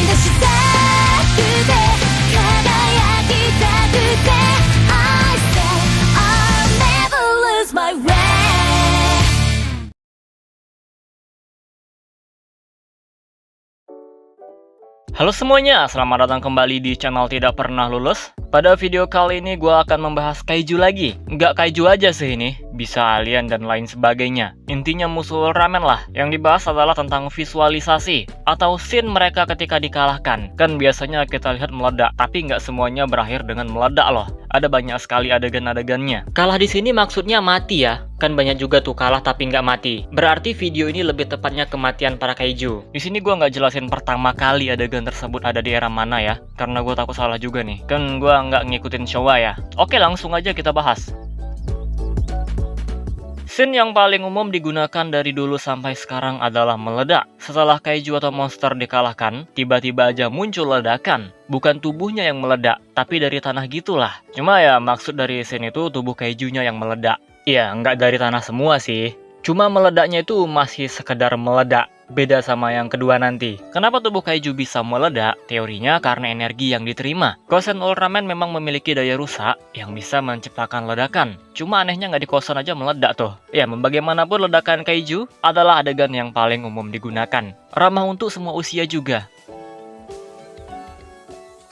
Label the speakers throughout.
Speaker 1: 出したくて輝きたくて I say I'll never lose my way.
Speaker 2: Halo semuanya, selamat datang kembali di channel Tidak Pernah Lulus. Pada video kali ini gue akan membahas kaiju lagi. Nggak kaiju aja sih ini, bisa alien dan lain sebagainya. Intinya musuh Ultraman lah. Yang dibahas adalah tentang visualisasi atau scene mereka ketika dikalahkan. Kan biasanya kita lihat meledak, tapi nggak semuanya berakhir dengan meledak loh. Ada banyak sekali adegan-adegannya. Kalah di sini maksudnya mati ya. Kan banyak juga tuh kalah tapi nggak mati. Berarti video ini lebih tepatnya kematian para kaiju. Di sini gue nggak jelasin pertama kali adegan tersebut ada di era mana ya, karena gue takut salah juga nih. Kan gue nggak ngikutin Showa ya. Oke, langsung aja kita bahas. Scene yang paling umum digunakan dari dulu sampai sekarang adalah meledak. Setelah kaiju atau monster dikalahkan, tiba-tiba aja muncul ledakan. Bukan tubuhnya yang meledak, tapi dari tanah gitulah. Cuma ya maksud dari scene itu tubuh kaijunya yang meledak. Ya, nggak dari tanah semua sih. Cuma meledaknya itu masih sekedar meledak. Beda sama yang kedua nanti. Kenapa tubuh kaiju bisa meledak? Teorinya karena energi yang diterima. Gosen Ultraman memang memiliki daya rusak yang bisa menciptakan ledakan. Cuma anehnya nggak di Gosen aja meledak tuh. Ya, bagaimanapun ledakan kaiju adalah adegan yang paling umum digunakan. Ramah untuk semua usia juga.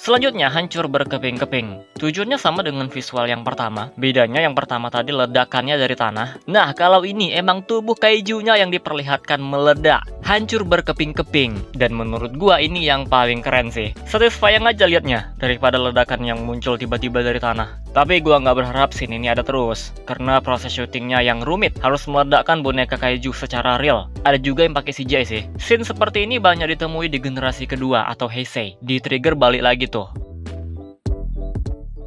Speaker 2: Selanjutnya, hancur berkeping-keping. Tujuannya sama dengan visual yang pertama. Bedanya yang pertama tadi ledakannya dari tanah. Nah, kalau ini emang tubuh kaijunya yang diperlihatkan meledak. Hancur berkeping-keping. Dan menurut gua ini yang paling keren sih. Satisfying aja liatnya, daripada ledakan yang muncul tiba-tiba dari tanah. Tapi gua nggak berharap scene ini ada terus. Karena proses syutingnya yang rumit. Harus meledakkan boneka kaiju secara real. Ada juga yang pakai CGI sih. Scene seperti ini banyak ditemui di generasi kedua atau Heisei. Di Trigger balik lagi tuh.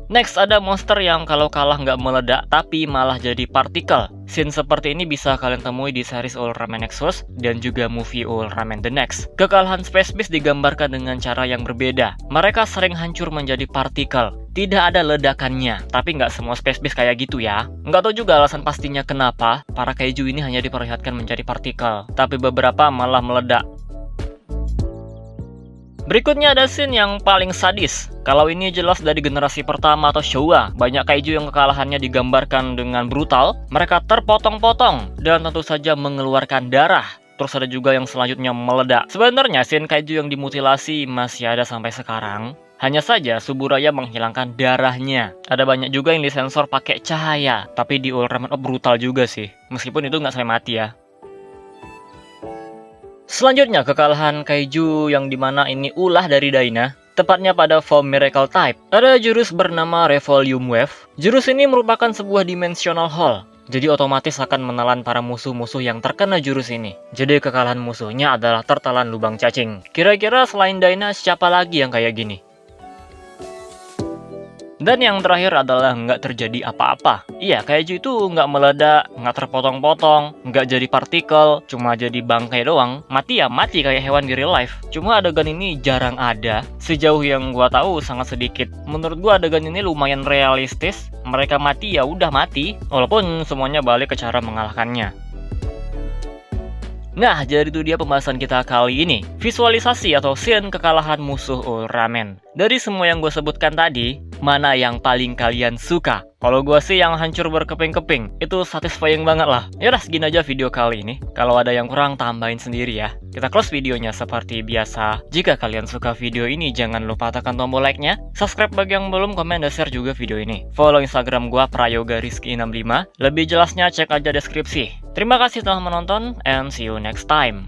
Speaker 2: Next, ada monster yang kalau kalah nggak meledak, tapi malah jadi partikel. Scene seperti ini bisa kalian temui di series Ultraman Nexus dan juga movie Ultraman The Next. Kekalahan Space Beast digambarkan dengan cara yang berbeda. Mereka sering hancur menjadi partikel. Tidak ada ledakannya, tapi nggak semua Space Beast kayak gitu ya. Nggak tahu juga alasan pastinya kenapa para kaiju ini hanya diperlihatkan menjadi partikel, tapi beberapa malah meledak. Berikutnya ada scene yang paling sadis. Kalau ini jelas dari generasi pertama atau Showa. Banyak kaiju yang kekalahannya digambarkan dengan brutal. Mereka terpotong-potong dan tentu saja mengeluarkan darah. Terus ada juga yang selanjutnya meledak. Sebenarnya scene kaiju yang dimutilasi masih ada sampai sekarang. Hanya saja Suburaya menghilangkan darahnya. Ada banyak juga yang disensor pakai cahaya. Tapi di Ultraman brutal juga sih. Meskipun itu nggak sampai mati ya. Selanjutnya, kekalahan kaiju yang dimana ini ulah dari Daina, tepatnya pada form Miracle Type. Ada jurus bernama Revolume Wave. Jurus ini merupakan sebuah dimensional hole, jadi otomatis akan menelan para musuh-musuh yang terkena jurus ini. Jadi kekalahan musuhnya adalah tertelan lubang cacing. Kira-kira selain Daina, siapa lagi yang kayak gini? Dan yang terakhir adalah nggak terjadi apa-apa. Iya, kaiju itu nggak meledak, nggak terpotong-potong, nggak jadi partikel, cuma jadi bangkai doang. Mati ya mati kayak hewan di real life. Cuma adegan ini jarang ada. Sejauh yang gua tahu sangat sedikit. Menurut gua adegan ini lumayan realistis. Mereka mati ya udah mati, walaupun semuanya balik ke cara mengalahkannya. Nah, jadi itu dia pembahasan kita kali ini. Visualisasi atau scene kekalahan musuh Ultraman. Dari semua yang gue sebutkan tadi, mana yang paling kalian suka? Kalau gue sih yang hancur berkeping-keping. Itu satisfying banget lah. Yaudah, segini aja video kali ini. Kalau ada yang kurang, tambahin sendiri ya. Kita close videonya seperti biasa. Jika kalian suka video ini, jangan lupa tekan tombol like-nya. Subscribe bagi yang belum, komen dan share juga video ini. Follow Instagram gue, prayogarizky65. Lebih jelasnya cek aja deskripsi. Terima kasih telah menonton, and see you next time.